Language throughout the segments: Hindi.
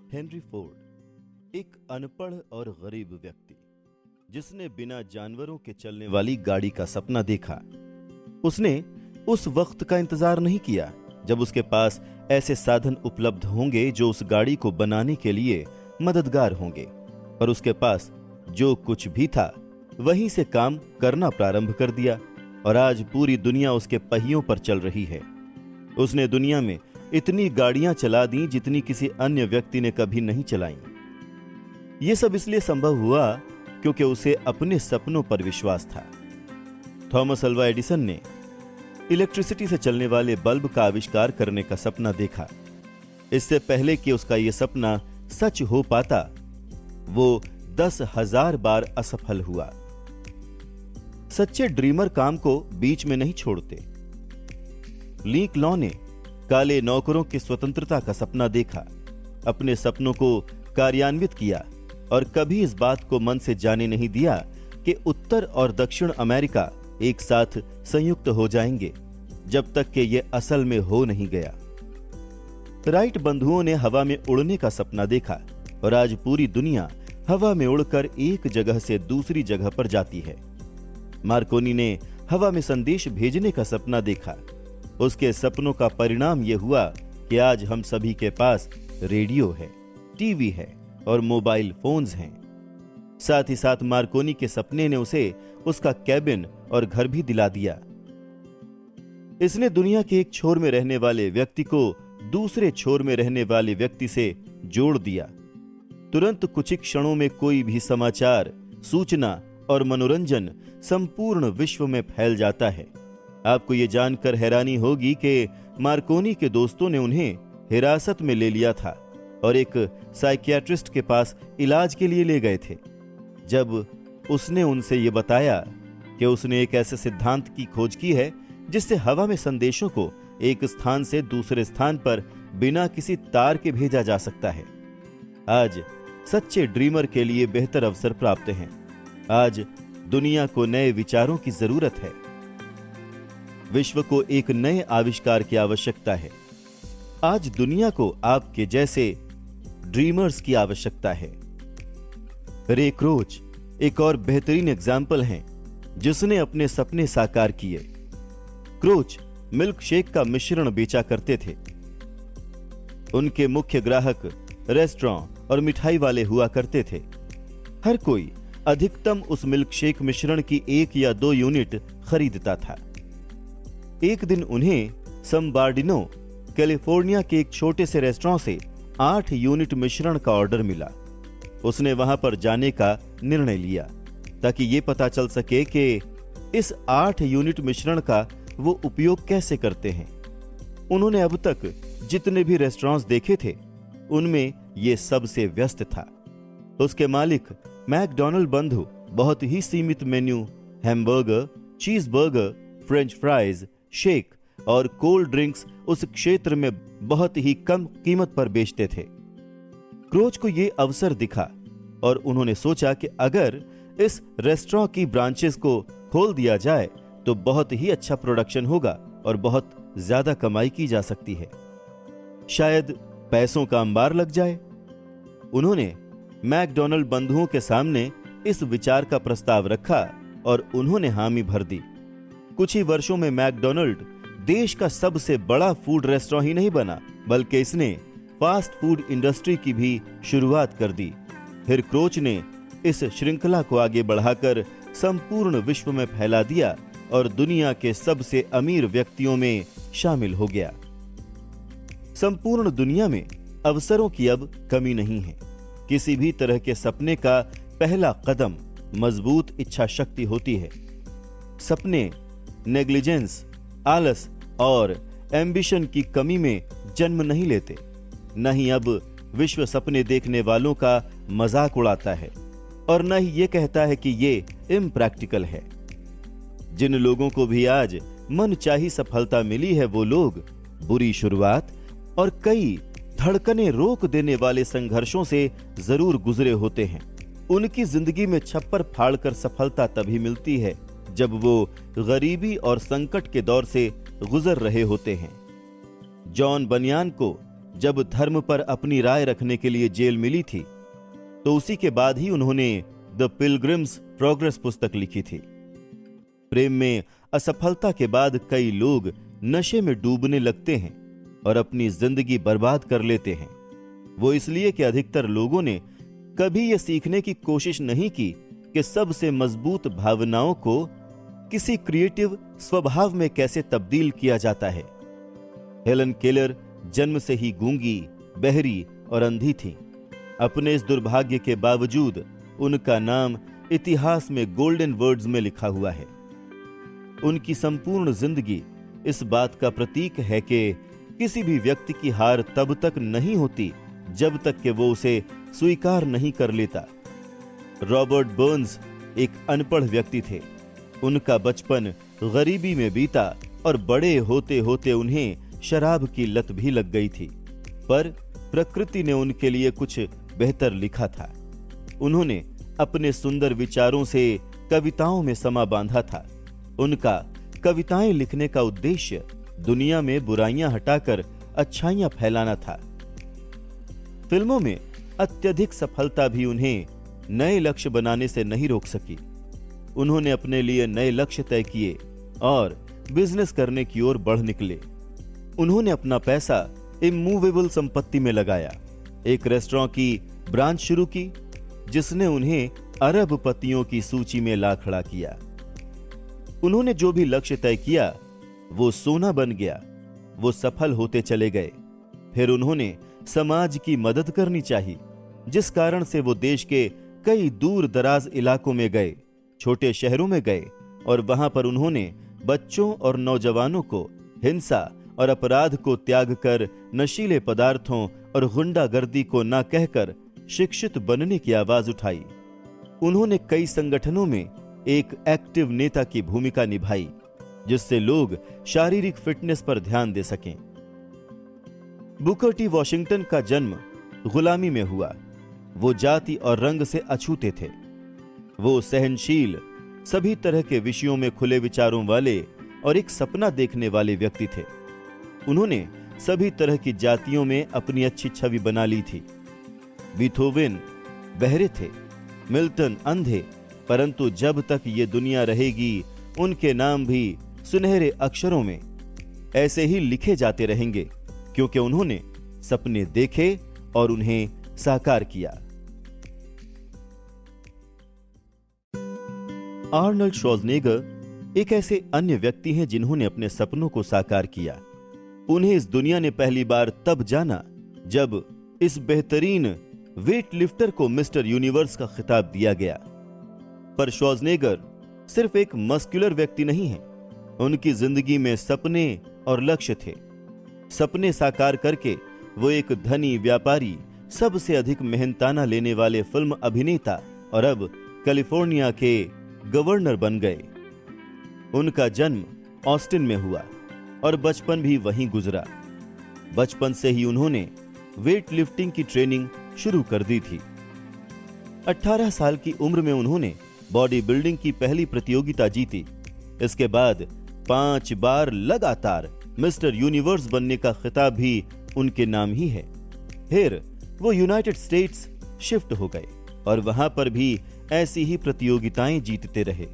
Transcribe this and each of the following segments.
हेनरी फोर्ड एक अनपढ़ और गरीब व्यक्ति जिसने बिना जानवरों के चलने वाली गाड़ी का सपना देखा। उसने उस वक्त का इंतजार नहीं किया जब उसके पास ऐसे साधन उपलब्ध होंगे जो उस गाड़ी को बनाने के लिए मददगार होंगे, पर उसके पास जो कुछ भी था वहीं से काम करना प्रारंभ कर दिया और आज पूरी दुनिया उसके पहियों पर चल रही है। उसने दुनिया में इतनी गाड़ियां चला दी जितनी किसी अन्य व्यक्ति ने कभी नहीं चलाई। यह सब इसलिए संभव हुआ क्योंकि उसे अपने सपनों पर विश्वास था। थॉमस अल्वा एडिसन ने इलेक्ट्रिसिटी से चलने वाले बल्ब का आविष्कार करने का सपना देखा। इससे पहले कि उसका यह सपना सच हो पाता, वो 10,000 बार असफल हुआ। सच्चे ड्रीमर काम को बीच में नहीं छोड़ते। लीक लॉ ने काले नौकरों की स्वतंत्रता का सपना देखा, अपने सपनों को कार्यान्वित किया और कभी इस बात को मन से जाने नहीं दिया कि उत्तर और दक्षिण अमेरिका एक साथ संयुक्त हो जाएंगे, जब तक कि यह असल में हो नहीं गया। राइट बंधुओं ने हवा में उड़ने का सपना देखा और आज पूरी दुनिया हवा में उड़कर एक जगह से दूसरी जगह पर जाती है। मार्कोनी ने हवा में संदेश भेजने का सपना देखा। उसके सपनों का परिणाम यह हुआ कि आज हम सभी के पास रेडियो है, टीवी है और मोबाइल फोन्स हैं। साथ ही साथ मार्कोनी के सपने ने उसे उसका कैबिन और घर भी दिला दिया। इसने दुनिया के एक छोर में रहने वाले व्यक्ति को दूसरे छोर में रहने वाले व्यक्ति से जोड़ दिया। तुरंत कुछ ही क्षणों में कोई भी समाचार, सूचना और मनोरंजन संपूर्ण विश्व में फैल जाता है। आपको यह जानकर हैरानी होगी कि मार्कोनी के दोस्तों ने उन्हें हिरासत में ले लिया था और एक साइकियाट्रिस्ट के पास इलाज के लिए ले गए थे। जब उसने उनसे यह बताया कि उसने एक ऐसे सिद्धांत की खोज की है जिससे हवा में संदेशों को एक स्थान से दूसरे स्थान पर बिना किसी तार के भेजा जा सकता है, आज सच्चे ड्रीमर के लिए बेहतर अवसर प्राप्त हैं। आज दुनिया को नए विचारों की जरूरत है। विश्व को एक नए आविष्कार की आवश्यकता है। आज दुनिया को आपके जैसे ड्रीमर्स की आवश्यकता है। रे क्रोच एक और बेहतरीन एग्जाम्पल हैं जिसने अपने सपने साकार किए। क्रोच मिल्क शेक का मिश्रण बेचा करते थे। उनके मुख्य ग्राहक रेस्टोरेंट और मिठाई वाले हुआ करते थे। हर कोई अधिकतम उस मिल्क शेक मिश्रण की 1 या 2 यूनिट खरीदता था। एक दिन उन्हें सैन बर्नार्डिनो, कैलिफोर्निया के एक छोटे से रेस्टोरेंट से 8 यूनिट मिश्रण का ऑर्डर मिला। उसने वहां पर जाने का निर्णय लिया ताकि यह पता चल सके कि इस 8 यूनिट मिश्रण का वो उपयोग कैसे करते हैं। उन्होंने अब तक जितने भी रेस्टोरेंट्स देखे थे उनमें यह सबसे व्यस्त था। उसके मालिक मैकडॉनल्ड बंधु बहुत ही सीमित मेन्यू हैमबर्गर, चीज बर्गर, फ्रेंच फ्राइज, शेक और कोल्ड ड्रिंक्स उस क्षेत्र में बहुत ही कम कीमत पर बेचते थे। क्रोच को यह अवसर दिखा और उन्होंने सोचा कि अगर इस रेस्टोरेंट की ब्रांचेस को खोल दिया जाए तो बहुत ही अच्छा प्रोडक्शन होगा और बहुत ज्यादा कमाई की जा सकती है। शायद पैसों का अंबार लग जाए। उन्होंने मैकडॉनल्ड बंधुओं के सामने इस विचार का प्रस्ताव रखा और उन्होंने हामी भर दी। कुछ ही वर्षों में मैकडॉनल्ड देश का सबसे बड़ा फूड रेस्टोरेंट ही नहीं बना, बल्कि इसने फास्ट फूड इंडस्ट्री की भी शुरुआत कर दी। फिर क्रोच ने इस श्रृंखला को आगे बढ़ाकर संपूर्ण विश्व में फैला दिया और दुनिया के सबसे अमीर व्यक्तियों में शामिल हो गया। संपूर्ण दुनिया में अवसरों की अब कमी नहीं है। किसी भी तरह के सपने का पहला कदम मजबूत इच्छा शक्ति होती है। सपने नेग्लिजेंस, आलस और एम्बिशन की कमी में जन्म नहीं लेते। न ही अब विश्व सपने देखने वालों का मजाक उड़ाता है और न ही ये कहता है कि ये इम्प्रैक्टिकल है। जिन लोगों को भी आज मनचाही सफलता मिली है वो लोग बुरी शुरुआत और कई धड़कने रोक देने वाले संघर्षों से जरूर गुजरे होते हैं। उनकी जिंदगी में छप्पर फाड़कर सफलता तभी मिलती है जब वो गरीबी और संकट के दौर से गुजर रहे होते हैं। जॉन बनियान को जब धर्म पर अपनी राय रखने के लिए जेल मिली थी, तो उसी के बाद ही उन्होंने द पिलग्रिम्स प्रोग्रेस पुस्तक लिखी थी। प्रेम में असफलता के बाद कई लोग नशे में डूबने लगते हैं और अपनी जिंदगी बर्बाद कर लेते हैं। वो इसलिए कि अधिकतर लोगों ने कभी यह सीखने की कोशिश नहीं की कि सबसे मजबूत भावनाओं को किसी क्रिएटिव स्वभाव में कैसे तब्दील किया जाता है। हेलन केलर जन्म से ही गूंगी, बहरी और अंधी थी। अपने इस दुर्भाग्य के बावजूद उनका नाम इतिहास में गोल्डन वर्ड्स में लिखा हुआ है। उनकी संपूर्ण जिंदगी इस बात का प्रतीक है कि किसी भी व्यक्ति की हार तब तक नहीं होती जब तक कि वो उसे स्वीकार नहीं कर लेता। रॉबर्ट बर्न्स एक अनपढ़ व्यक्ति थे। उनका बचपन गरीबी में बीता और बड़े होते होते उन्हें शराब की लत भी लग गई थी, पर प्रकृति ने उनके लिए कुछ बेहतर लिखा था। उन्होंने अपने सुंदर विचारों से कविताओं में समा बांधा था। उनका कविताएं लिखने का उद्देश्य दुनिया में बुराइयां हटाकर अच्छाइयां फैलाना था। फिल्मों में अत्यधिक सफलता भी उन्हें नए लक्ष्य बनाने से नहीं रोक सकी। उन्होंने अपने लिए नए लक्ष्य तय किए और बिजनेस करने की ओर बढ़ निकले। उन्होंने अपना पैसा इमूवेबल संपत्ति में लगाया, एक रेस्टोरेंट की ब्रांच शुरू की जिसने उन्हें अरबपतियों की सूची में ला खड़ा किया। उन्होंने जो भी लक्ष्य तय किया वो सोना बन गया। वो सफल होते चले गए। फिर उन्होंने समाज की मदद करनी चाहिए, जिस कारण से वो देश के कई दूर दराज इलाकों में गए, छोटे शहरों में गए और वहां पर उन्होंने बच्चों और नौजवानों को हिंसा और अपराध को त्याग कर नशीले पदार्थों और गुंडागर्दी को ना कहकर शिक्षित बनने की आवाज उठाई। उन्होंने कई संगठनों में एक एक्टिव नेता की भूमिका निभाई, जिससे लोग शारीरिक फिटनेस पर ध्यान दे सकें। बुकर टी वॉशिंगटन का जन्म गुलामी में हुआ। वो जाति और रंग से अछूते थे। वो सहनशील, सभी तरह के विषयों में खुले विचारों वाले और एक सपना देखने वाले व्यक्ति थे। उन्होंने सभी तरह की जातियों में अपनी अच्छी छवि बना ली थी। बीथोवेन बहरे थे, मिल्टन अंधे, परंतु जब तक ये दुनिया रहेगी उनके नाम भी सुनहरे अक्षरों में ऐसे ही लिखे जाते रहेंगे, क्योंकि उन्होंने सपने देखे और उन्हें साकार किया। आर्नल्ड श्वार्ज़नेगर एक ऐसे अन्य व्यक्ति हैं जिन्होंने अपने सपनों को साकार किया। उन्हें इस दुनिया ने पहली बार तब जाना जब इस बेहतरीन वेट लिफ्टर को मिस्टर यूनिवर्स का खिताब दिया गया। पर श्वार्ज़नेगर सिर्फ एक मस्कुलर व्यक्ति नहीं है। उनकी जिंदगी में सपने और लक्ष्य थे। सपने साकार करके वो एक धनी व्यापारी, सबसे अधिक मेहनताना लेने वाले फिल्म अभिनेता और अब कैलिफोर्निया के गवर्नर बन गए। उनका जन्म ऑस्टिन में हुआ और बचपन भी वहीं गुजरा। बचपन से ही उन्होंने वेट लिफ्टिंग की ट्रेनिंग शुरू कर दी थी। 18 साल की उम्र में उन्होंने बॉडी बिल्डिंग की पहली प्रतियोगिता जीती। इसके बाद 5 बार लगातार मिस्टर यूनिवर्स बनने का खिताब भी उनके नाम ही है। फिर वो यूनाइटेड स्टेट्स शिफ्ट हो गए और वहां पर भी ऐसी ही प्रतियोगिताएं जीतते रहे।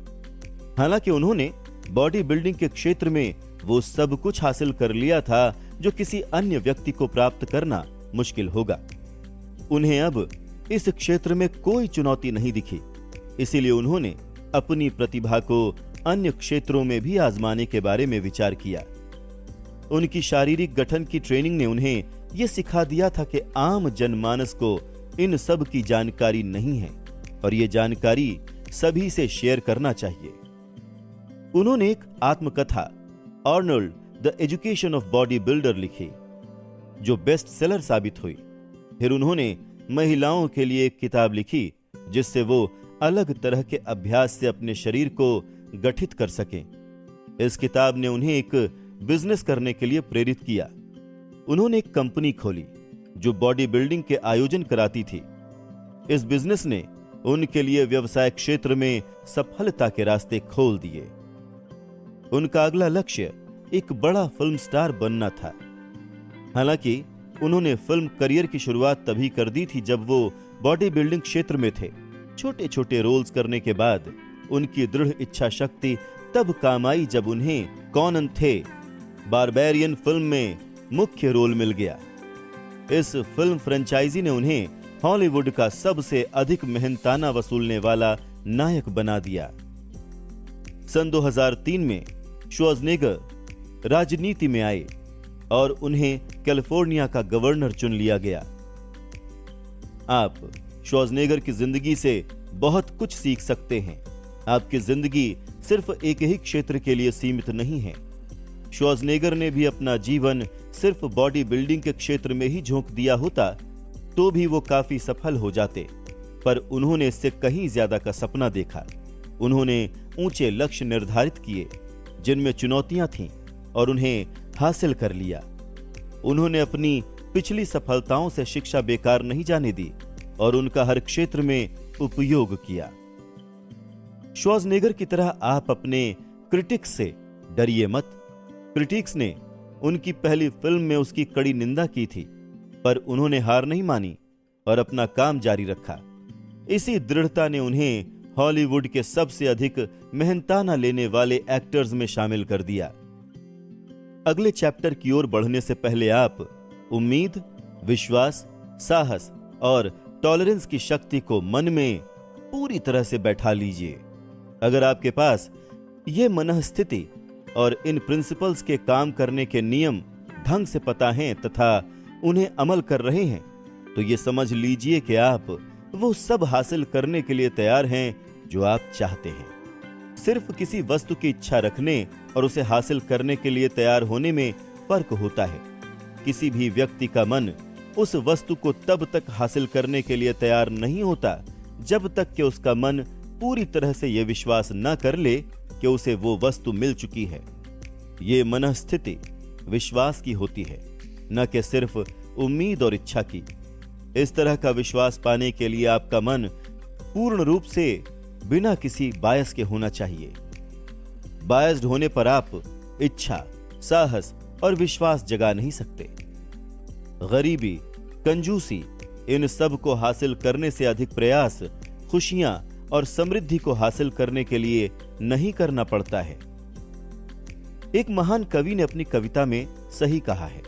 हालांकि उन्होंने बॉडी बिल्डिंग के क्षेत्र में वो सब कुछ हासिल कर लिया था जो किसी अन्य व्यक्ति को प्राप्त करना मुश्किल होगा। उन्हें अब इस क्षेत्र में कोई चुनौती नहीं दिखी, इसीलिए उन्होंने अपनी प्रतिभा को अन्य क्षेत्रों में भी आजमाने के बारे में विचार किया। उनकी शारीरिक गठन की ट्रेनिंग ने उन्हें यह सिखा दिया था कि आम जनमानस को इन सब की जानकारी नहीं है और ये जानकारी सभी से शेयर करना चाहिए। उन्होंने एक आत्मकथा Arnold the education of body builder लिखी, जो बेस्ट सेलर साबित हुई। फिर उन्होंने महिलाओं के लिए एक किताब लिखी जिससे वो अलग तरह के अभ्यास से अपने शरीर को गठित कर सकें। इस किताब ने उन्हें एक बिजनेस करने के लिए प्रेरित किया। उन्होंने एक कंपनी खोली जो बॉडी बिल्डिंग के आयोजन कराती थी। इस बिजनेस ने उनके लिए व्यवसाय क्षेत्र में सफलता के रास्ते खोल दिए। उनका अगला लक्ष्य एक बड़ा फिल्म स्टार बनना था। हालांकि उन्होंने फिल्म करियर की शुरुआत तभी कर दी थी जब वो बॉडी बिल्डिंग क्षेत्र में थे। छोटे छोटे रोल्स करने के बाद उनकी दृढ़ इच्छा शक्ति तब काम आई जब उन्हें कॉनन थे बारबेरियन फिल्म में मुख्य रोल मिल गया। इस फिल्म फ्रेंचाइजी ने उन्हें हॉलीवुड का सबसे अधिक मेहनताना वसूलने वाला नायक बना दिया। सन 2003 में श्वार्ज़नेगर राजनीति में आए और उन्हें कैलिफोर्निया का गवर्नर चुन लिया गया। आप श्वार्ज़नेगर की जिंदगी से बहुत कुछ सीख सकते हैं। आपकी जिंदगी सिर्फ एक ही क्षेत्र के लिए सीमित नहीं है। श्वार्ज़नेगर ने भी अपना जीवन सिर्फ बॉडी बिल्डिंग के क्षेत्र में ही झोंक दिया होता तो भी वो काफी सफल हो जाते, पर उन्होंने इससे कहीं ज्यादा का सपना देखा। उन्होंने ऊंचे लक्ष्य निर्धारित किए जिनमें चुनौतियां थीं और उन्हें हासिल कर लिया। उन्होंने अपनी पिछली सफलताओं से शिक्षा बेकार नहीं जाने दी और उनका हर क्षेत्र में उपयोग किया। श्वार्ज़नेगर की तरह आप अपने क्रिटिक्स से डरिए मत। क्रिटिक्स ने उनकी पहली फिल्म में उसकी कड़ी निंदा की थी, पर उन्होंने हार नहीं मानी और अपना काम जारी रखा। इसी दृढ़ता ने उन्हें हॉलीवुड के सबसे अधिक मेहनताना लेने वाले एक्टर्स में शामिल कर दिया। अगले चैप्टर की ओर बढ़ने से पहले आप उम्मीद, विश्वास, साहस और टॉलरेंस की शक्ति को मन में पूरी तरह से बैठा लीजिए। अगर आपके पास ये मनःस्थिति और इन प्रिंसिपल्स के काम करने के नियम ढंग से पता हैं तथा उन्हें अमल कर रहे हैं, तो ये समझ लीजिए कि आप वो सब हासिल करने के लिए तैयार हैं जो आप चाहते हैं। सिर्फ किसी वस्तु की इच्छा रखने और उसे हासिल करने के लिए तैयार होने में फर्क होता है। किसी भी व्यक्ति का मन उस वस्तु को तब तक हासिल करने के लिए तैयार नहीं होता जब तक कि उसका मन पूरी तरह से यह विश्वास न कर ले कि उसे वो वस्तु मिल चुकी है। ये मनःस्थिति विश्वास की होती है, न कि सिर्फ उम्मीद और इच्छा की। इस तरह का विश्वास पाने के लिए आपका मन पूर्ण रूप से बिना किसी बायस के होना चाहिए। बायस्ड होने पर आप इच्छा, साहस और विश्वास जगा नहीं सकते। गरीबी, कंजूसी, इन सब को हासिल करने से अधिक प्रयास खुशियां और समृद्धि को हासिल करने के लिए नहीं करना पड़ता है। एक महान कवि ने अपनी कविता में सही कहा है,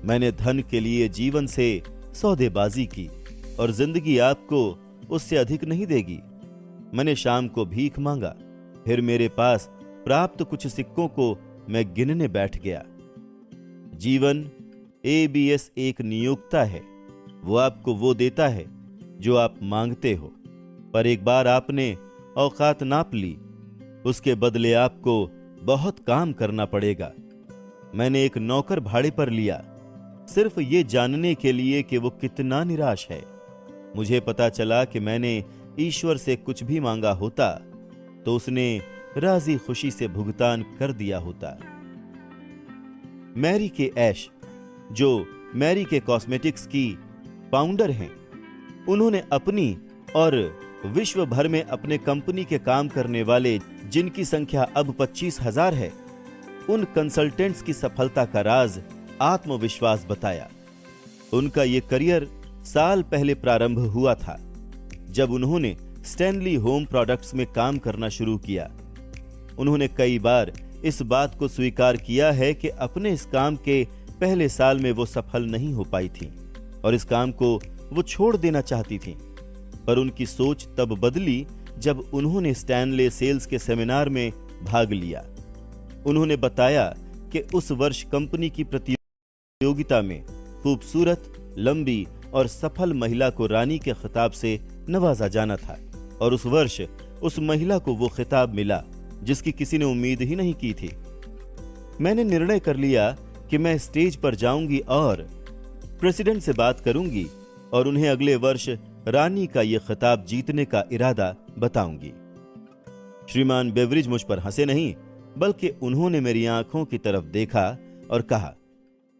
मैंने धन के लिए जीवन से सौदेबाजी की और जिंदगी आपको उससे अधिक नहीं देगी। मैंने शाम को भीख मांगा, फिर मेरे पास प्राप्त कुछ सिक्कों को मैं गिनने बैठ गया। जीवन ABS एक नियोक्ता है, वो आपको वो देता है जो आप मांगते हो, पर एक बार आपने औकात नाप ली, उसके बदले आपको बहुत काम करना पड़ेगा। मैंने एक नौकर भाड़े पर लिया, सिर्फ ये जानने के लिए कि वो कितना निराश है। मुझे पता चला कि मैंने ईश्वर से कुछ भी मांगा होता तो उसने राजी खुशी से भुगतान कर दिया होता। मैरी के ऐश, जो मैरी के कॉस्मेटिक्स की फाउंडर हैं, उन्होंने अपनी और विश्व भर में अपने कंपनी के काम करने वाले, जिनकी संख्या अब 25,000 है, उन कंसल्टेंट्स की सफलता का राज आत्मविश्वास बताया। उनका यह करियर साल पहले प्रारंभ हुआ था जब उन्होंने स्टैनली होम प्रोडक्ट्स में काम करना शुरू किया। उन्होंने कई बार इस बात को स्वीकार किया है कि अपने इस काम के पहले साल में वो सफल नहीं हो पाई थी और इस काम को वो छोड़ देना चाहती थी, पर उनकी सोच तब बदली जब उन्होंने स्टैनले सेल्स के सेमिनार में भाग लिया। उन्होंने बताया कि उस वर्ष कंपनी की प्रतियोगिता में खूबसूरत, लंबी और सफल महिला को रानी के खिताब से नवाजा जाना था और उस वर्ष उस महिला को वो खिताब मिला जिसकी किसी ने उम्मीद ही नहीं की थी। मैंने निर्णय कर लिया कि मैं स्टेज पर जाऊंगी और प्रेसिडेंट से बात करूंगी और उन्हें अगले वर्ष रानी का यह खिताब जीतने का इरादा बताऊंगी। श्रीमान बेवरिज मुझ पर हंसे नहीं, बल्कि उन्होंने मेरी आंखों की तरफ देखा और कहा,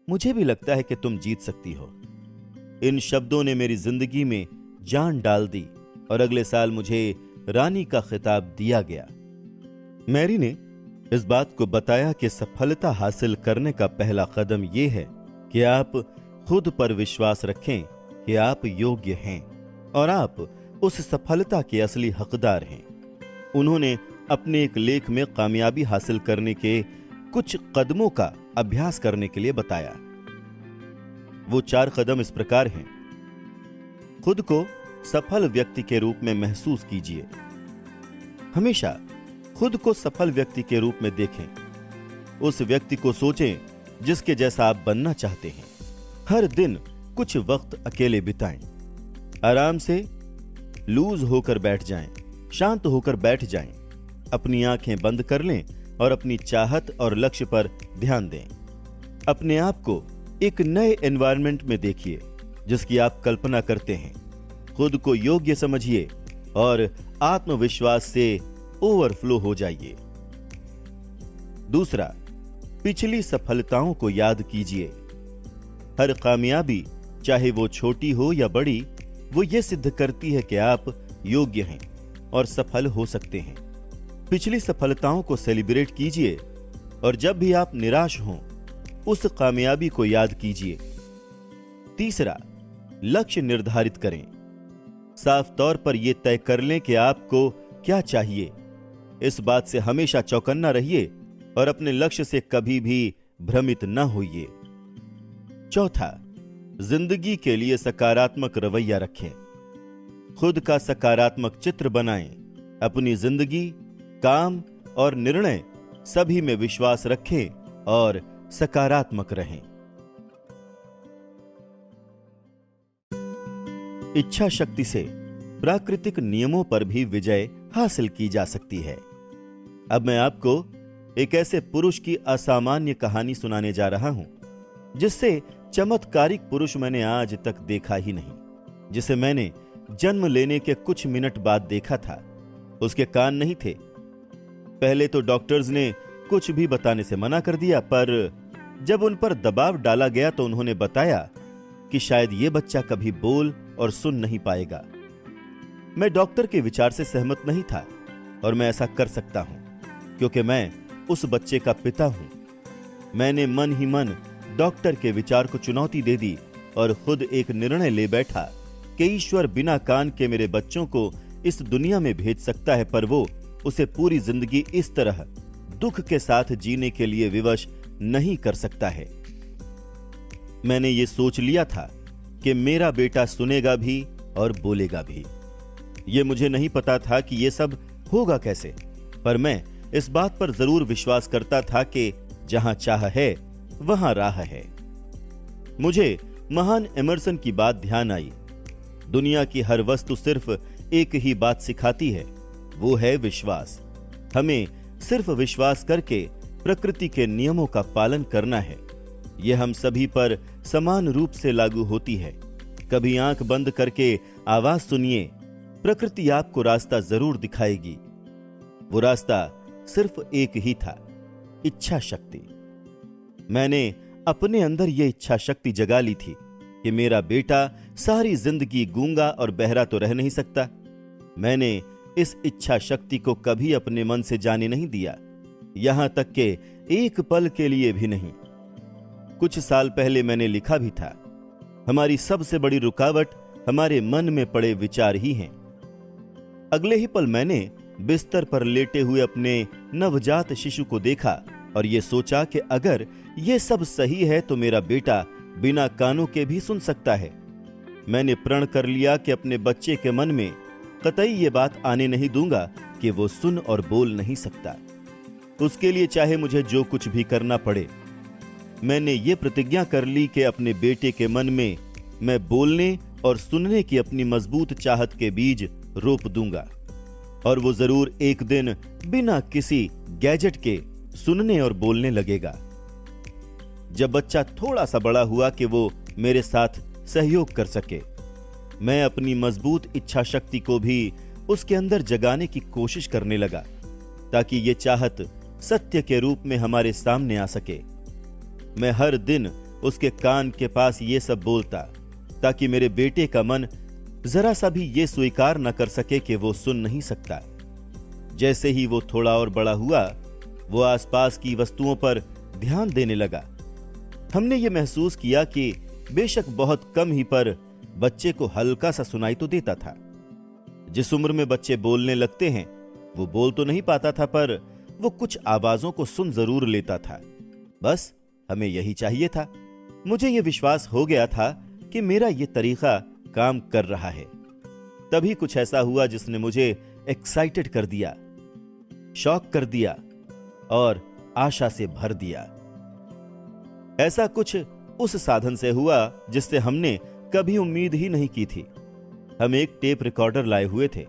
मुझे भी लगता है कि तुम जीत सकती हो। इन शब्दों ने मेरी जिंदगी में जान डाल दी और अगले साल मुझे रानी का खिताब दिया गया। मैरी ने इस बात को बताया कि सफलता हासिल करने का पहला कदम यह है कि आप खुद पर विश्वास रखें कि आप योग्य हैं और आप उस सफलता के असली हकदार हैं। उन्होंने अपने एक लेख में कामयाबी हासिल करने के कुछ कदमों का अभ्यास करने के लिए बताया। वो 4 कदम इस प्रकार हैं। खुद को सफल व्यक्ति के रूप में महसूस कीजिए। हमेशा खुद को सफल व्यक्ति के रूप में देखें। उस व्यक्ति को सोचें जिसके जैसा आप बनना चाहते हैं। हर दिन कुछ वक्त अकेले बिताएं। आराम से लूज होकर बैठ जाएं, शांत होकर बैठ जाएं। अपनी आंखें बंद कर लें और अपनी चाहत और लक्ष्य पर ध्यान दें। अपने आप को एक नए एनवायरनमेंट में देखिए जिसकी आप कल्पना करते हैं। खुद को योग्य समझिए और आत्मविश्वास से ओवरफ्लो हो जाइए। दूसरा, पिछली सफलताओं को याद कीजिए। हर कामयाबी, चाहे वो छोटी हो या बड़ी, वो ये सिद्ध करती है कि आप योग्य हैं और सफल हो सकते हैं। पिछली सफलताओं को सेलिब्रेट कीजिए और जब भी आप निराश हों, उस कामयाबी को याद कीजिए। तीसरा, लक्ष्य निर्धारित करें। साफ तौर पर यह तय कर लें कि आपको क्या चाहिए। इस बात से हमेशा चौकन्ना रहिए और अपने लक्ष्य से कभी भी भ्रमित न होइए। चौथा, जिंदगी के लिए सकारात्मक रवैया रखें। खुद का सकारात्मक चित्र बनाएं। अपनी जिंदगी, काम और निर्णय सभी में विश्वास रखें और सकारात्मक रहें। इच्छा शक्ति से प्राकृतिक नियमों पर भी विजय हासिल की जा सकती है। अब मैं आपको एक ऐसे पुरुष की असामान्य कहानी सुनाने जा रहा हूं जिससे चमत्कारिक पुरुष मैंने आज तक देखा ही नहीं, जिसे मैंने जन्म लेने के कुछ मिनट बाद देखा था। उसके कान नहीं थे। पहले तो डॉक्टर्स ने कुछ भी बताने से मना कर दिया, पर जब उन पर दबाव डाला गया तो उन्होंने बताया कि शायद ये बच्चा कभी बोल और सुन नहीं पाएगा। मैं डॉक्टर के विचार से सहमत नहीं था और मैं ऐसा कर सकता हूं क्योंकि मैं उस बच्चे का पिता हूं। मैंने मन ही मन डॉक्टर के विचार को चुनौती दे दी और खुद एक निर्णय ले बैठा कि ईश्वर बिना कान के मेरे बच्चों को इस दुनिया में भेज सकता है, पर वो उसे पूरी जिंदगी इस तरह दुख के साथ जीने के लिए विवश नहीं कर सकता है। मैंने ये सोच लिया था कि मेरा बेटा सुनेगा भी और बोलेगा भी। ये मुझे नहीं पता था कि ये सब होगा कैसे, पर मैं इस बात पर जरूर विश्वास करता था कि जहां चाह है वहां राह है। मुझे महान एमर्सन की बात ध्यान आई। दुनिया की हर वस्तु सिर्फ एक ही बात सिखाती है, वो है विश्वास। हमें सिर्फ विश्वास करके प्रकृति के नियमों का पालन करना है। यह हम सभी पर समान रूप से लागू होती है। कभी आंख बंद करके आवाज सुनिए, प्रकृति आपको रास्ता जरूर दिखाएगी। वो रास्ता सिर्फ एक ही था, इच्छा शक्ति। मैंने अपने अंदर यह इच्छा शक्ति जगा ली थी कि मेरा बेटा सारी जिंदगी गूंगा और बहरा तो रह नहीं सकता। मैंने इस इच्छा शक्ति को कभी अपने मन से जाने नहीं दिया, यहां तक कि एक पल के लिए भी नहीं। कुछ साल पहले मैंने लिखा भी था, हमारी सबसे बड़ी रुकावट हमारे मन में पड़े विचार ही हैं। अगले ही पल मैंने बिस्तर पर लेटे हुए अपने नवजात शिशु को देखा और यह सोचा कि अगर यह सब सही है तो मेरा बेटा बिना कानों के भी सुन सकता है। मैंने प्रण कर लिया कि अपने बच्चे के मन में कतई ये बात आने नहीं दूंगा कि वो सुन और बोल नहीं सकता। उसके लिए चाहे मुझे जो कुछ भी करना पड़े। मैंने ये प्रतिज्ञा कर ली कि अपने बेटे के मन में मैं बोलने और सुनने की अपनी मजबूत चाहत के बीज रोप दूंगा और वो जरूर एक दिन बिना किसी गैजेट के सुनने और बोलने लगेगा। जब बच्चा थोड़ा सा बड़ा हुआ कि वो मेरे साथ सहयोग कर सके, मैं अपनी मजबूत इच्छा शक्ति को भी उसके अंदर जगाने की कोशिश करने लगा ताकि ये चाहत सत्य के रूप में हमारे सामने आ सके। मैं हर दिन उसके कान के पास ये सब बोलता ताकि मेरे बेटे का मन जरा सा भी ये स्वीकार न कर सके कि वो सुन नहीं सकता। जैसे ही वो थोड़ा और बड़ा हुआ, वो आसपास की वस्तुओं पर ध्यान देने लगा। हमने ये महसूस किया कि बेशक बहुत कम ही पर बच्चे को हल्का सा सुनाई तो देता था। जिस उम्र में बच्चे बोलने लगते हैं वो बोल तो नहीं पाता था, पर वो कुछ आवाजों को सुन जरूर लेता था। बस हमें यही चाहिए था। मुझे ये विश्वास हो गया था कि मेरा ये तरीका काम कर रहा है। तभी कुछ ऐसा हुआ जिसने मुझे एक्साइटेड कर दिया, शॉक कर दिया और आशा से भर दिया। ऐसा कुछ उस साधन से हुआ जिससे हमने कभी उम्मीद ही नहीं की थी। हम एक टेप रिकॉर्डर लाए हुए थे।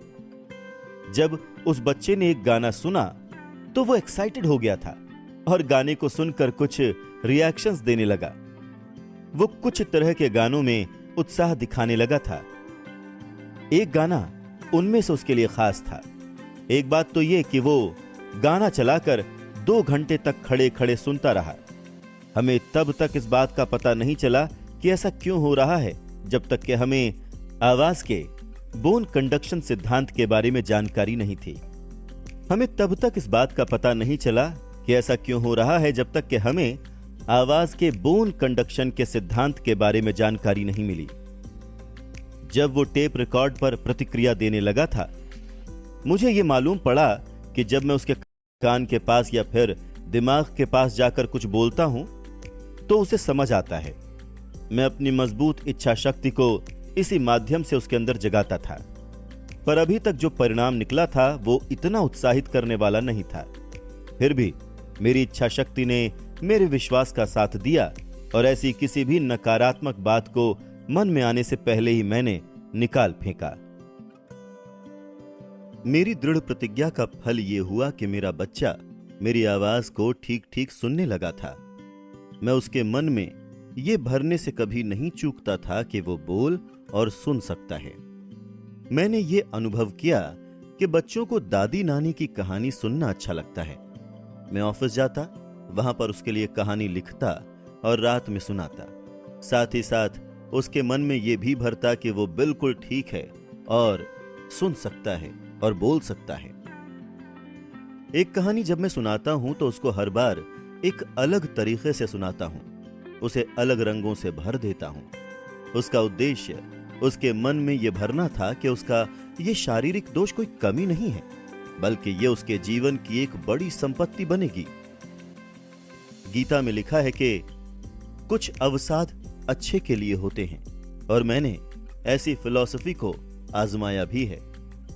जब उस बच्चे ने एक गाना सुना तो वो एक्साइटेड हो गया था और गाने को सुनकर कुछ रिएक्शंस देने लगा। वो कुछ तरह के गानों में उत्साह दिखाने लगा था। एक गाना उनमें से उसके लिए खास था। एक बात तो ये कि वो गाना चलाकर 2 घंटे तक खड़े खड़े सुनता रहा। हमें तब तक इस बात का पता नहीं चला कि ऐसा क्यों हो रहा है, जब तक कि हमें आवाज के बोन कंडक्शन सिद्धांत के बारे में जानकारी नहीं थी। हमें तब तक इस बात का पता नहीं चला कि ऐसा क्यों हो रहा है जब तक कि हमें आवाज के बोन कंडक्शन के सिद्धांत के बारे में जानकारी नहीं मिली। जब वो टेप रिकॉर्ड पर प्रतिक्रिया देने लगा था, मुझे ये मालूम पड़ा कि जब मैं उसके कान के पास या फिर दिमाग के पास जाकर कुछ बोलता हूं तो उसे समझ आता है। मैं अपनी मजबूत इच्छा शक्ति को इसी माध्यम से उसके अंदर जगाता था, पर अभी तक जो परिणाम निकला था वो इतना उत्साहित करने वाला नहीं था। फिर भी मेरी इच्छा शक्ति ने मेरे विश्वास का साथ दिया और ऐसी किसी भी नकारात्मक बात को मन में आने से पहले ही मैंने निकाल फेंका। मेरी दृढ़ प्रतिज्ञा का फल यह हुआ कि मेरा बच्चा मेरी आवाज को ठीक ठीक सुनने लगा था। मैं उसके मन में यह भरने से कभी नहीं चूकता था कि वो बोल और सुन सकता है। मैंने ये अनुभव किया कि बच्चों को दादी नानी की कहानी सुनना अच्छा लगता है। मैं ऑफिस जाता, वहां पर उसके लिए कहानी लिखता और रात में सुनाता। साथ ही साथ उसके मन में यह भी भरता कि वो बिल्कुल ठीक है और सुन सकता है और बोल सकता है। एक कहानी जब मैं सुनाता हूं तो उसको हर बार एक अलग तरीके से सुनाता हूं, उसे अलग रंगों से भर देता हूं। उसका उद्देश्य उसके मन में यह भरना था कि उसका यह शारीरिक दोष कोई कमी नहीं है, बल्कि यह उसके जीवन की एक बड़ी संपत्ति बनेगी। गीता में लिखा है कि कुछ अवसाद अच्छे के लिए होते हैं, और मैंने ऐसी फिलॉसफी को आजमाया भी है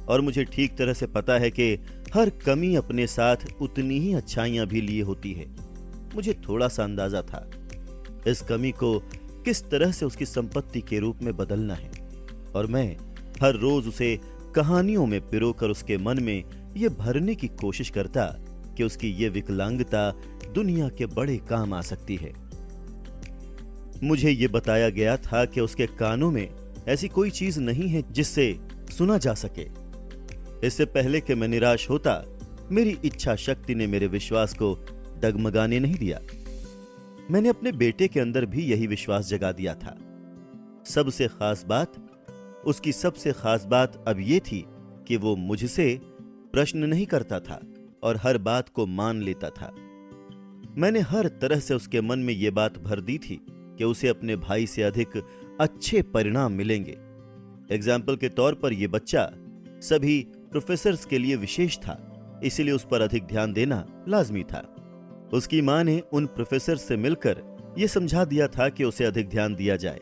और मुझे ठीक तरह से पता है कि हर कमी अपने साथ उतनी ही अच्छाइयां भी लिए होती है। मुझे थोड़ा सा अंदाजा था इस कमी को किस तरह से उसकी संपत्ति के रूप में बदलना है, और मैं हर रोज उसे कहानियों में पिरोकर उसके मन में यह भरने की कोशिश करता कि उसकी यह विकलांगता दुनिया के बड़े काम आ सकती है। मुझे यह बताया गया था कि उसके कानों में ऐसी कोई चीज नहीं है जिससे सुना जा सके। इससे पहले कि मैं निराश होता, मेरी इच्छा शक्ति ने मेरे विश्वास को डगमगाने नहीं दिया। मैंने अपने बेटे के अंदर भी यही विश्वास जगा दिया था। उसकी सबसे खास बात अब यह थी कि वो मुझसे प्रश्न नहीं करता था और हर बात को मान लेता था। मैंने हर तरह से उसके मन में यह बात भर दी थी कि उसे अपने भाई से अधिक अच्छे परिणाम मिलेंगे। एग्जाम्पल के तौर पर यह बच्चा सभी प्रोफेसर्स के लिए विशेष था, इसलिए उस पर अधिक ध्यान देना लाजमी था। उसकी मां ने उन प्रोफेसर से मिलकर यह समझा दिया था कि उसे अधिक ध्यान दिया जाए।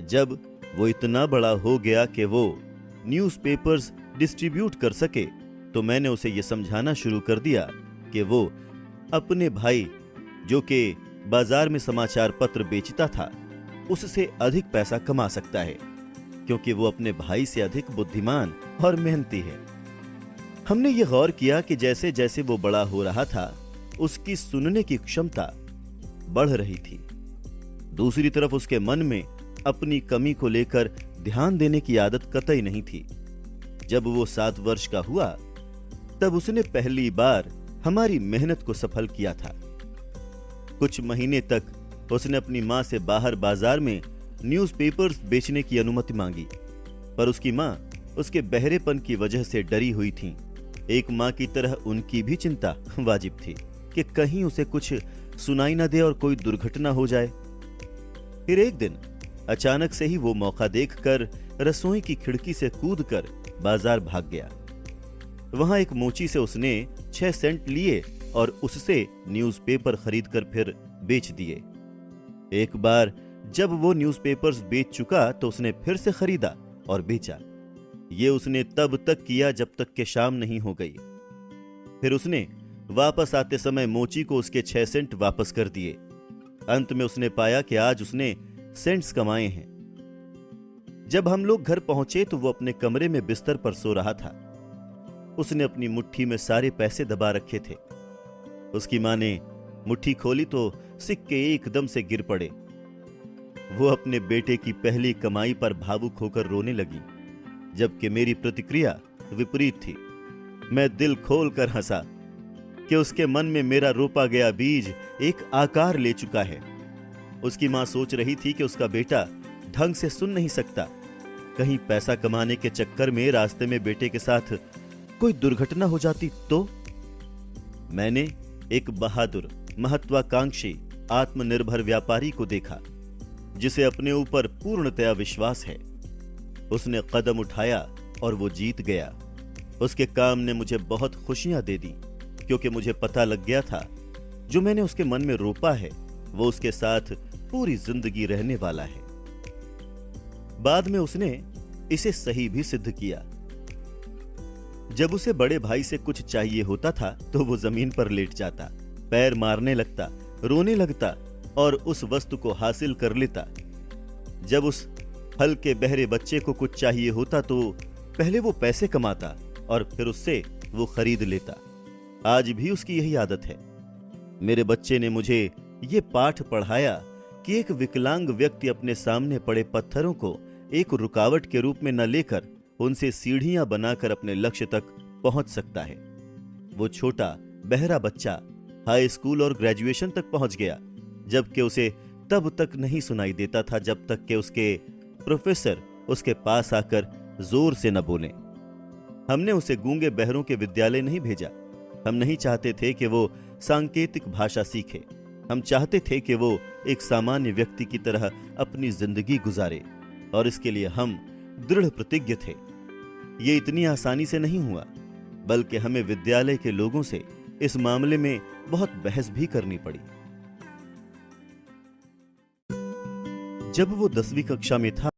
जब वो इतना बड़ा हो गया कि वो न्यूज़पेपर्स डिस्ट्रीब्यूट कर सके, तो मैंने उसे यह समझाना शुरू कर दिया कि वो अपने भाई, जो कि बाजार में समाचार पत्र बेचता था, उससे अधिक पैसा कमा सकता है, क्योंकि वो अपने भाई से अधिक बुद्धिमान और मेहनती है। हमने ये गौर किया कि जैसे जैसे वो बड़ा हो रहा था, उसकी सुनने की क्षमता बढ़ रही थी। दूसरी तरफ उसके मन में अपनी कमी को लेकर ध्यान देने की आदत कतई नहीं थी। जब वो 7 वर्ष का हुआ, तब उसने पहली बार हमारी मेहनत को सफल किया था। कुछ महीने तक उसने अपनी मां से बाहर बाजार में न्यूज़पेपर्स बेचने की अनुमति मांगी, पर उसकी मां उसके बहरेपन की वजह से डरी हुई थी। एक मां की तरह उनकी भी चिंता वाजिब थी कि कहीं उसे कुछ सुनाई न दे और कोई दुर्घटना हो जाए। फिर एक दिन अचानक से ही वो मौका देखकर रसोई की खिड़की से कूदकर बाजार भाग गया। वहां एक मोची से उसने 6 सेंट लिए और उससे न्यूज़पेपर खरीदकर फिर बेच दिए। एक बार जब वो न्यूज़पेपर्स बेच चुका तो उसने फिर से खरीदा और बेचा। ये उसने तब तक किया जब तक कि शाम नहीं हो गई। फिर उसने वापस आते समय मोची को उसके 6 सेंट वापस कर दिए। अंत में उसने पाया कि आज उसने सेंट्स कमाए हैं। जब हम लोग घर पहुंचे तो वो अपने कमरे में बिस्तर पर सो रहा था। उसने अपनी मुट्ठी में सारे पैसे दबा रखे थे। उसकी मां ने मुट्ठी खोली तो सिक्के एकदम से गिर पड़े। वो अपने बेटे की पहली कमाई पर भावुक होकर रोने लगी, जबकि मेरी प्रतिक्रिया विपरीत थी। मैं दिल खोल कर हंसा कि उसके मन में मेरा रोपा गया बीज एक आकार ले चुका है। उसकी मां सोच रही थी कि उसका बेटा ढंग से सुन नहीं सकता, कहीं पैसा कमाने के चक्कर में रास्ते में बेटे के साथ कोई दुर्घटना हो जाती तो। मैंने एक बहादुर, महत्वाकांक्षी, आत्मनिर्भर व्यापारी को देखा जिसे अपने ऊपर पूर्णतया विश्वास है। उसने कदम उठाया और वो जीत गया। उसके काम ने मुझे बहुत खुशियां दे दी, क्योंकि मुझे पता लग गया था जो मैंने उसके मन में रोपा है वो उसके साथ पूरी जिंदगी रहने वाला है। बाद में उसने इसे सही भी सिद्ध किया। जब उसे बड़े भाई से कुछ चाहिए होता था तो वो जमीन पर लेट जाता, पैर मारने लगता, रोने लगता और उस वस्तु को हासिल कर लेता। जब उस हल्के बहरे बच्चे को कुछ चाहिए होता तो पहले वो पैसे कमाता और फिर उससे वो खरीद लेता। आज भी उसकी यही आदत है। मेरे बच्चे ने मुझे ये पाठ पढ़ाया कि एक विकलांग व्यक्ति अपने सामने पड़े पत्थरों को एक रुकावट के रूप में न लेकर उनसे सीढ़ियां बनाकर अपने लक्ष्य तक पहुंच सकता है। वो छोटा बहरा बच्चा हाई स्कूल और ग्रेजुएशन तक पहुंच गया, जबकि उसे तब तक नहीं सुनाई देता था जब तक कि उसके प्रोफेसर उसके पास आकर जोर से न बोले। हमने उसे गूंगे बहरों के विद्यालय नहीं भेजा। हम नहीं चाहते थे कि वो सांकेतिक भाषा सीखे। हम चाहते थे कि वो एक सामान्य व्यक्ति की तरह अपनी जिंदगी गुजारे, और इसके लिए हम दृढ़ प्रतिज्ञ थे। ये इतनी आसानी से नहीं हुआ, बल्कि हमें विद्यालय के लोगों से इस मामले में बहुत बहस भी करनी पड़ी। जब वो 10वीं कक्षा में था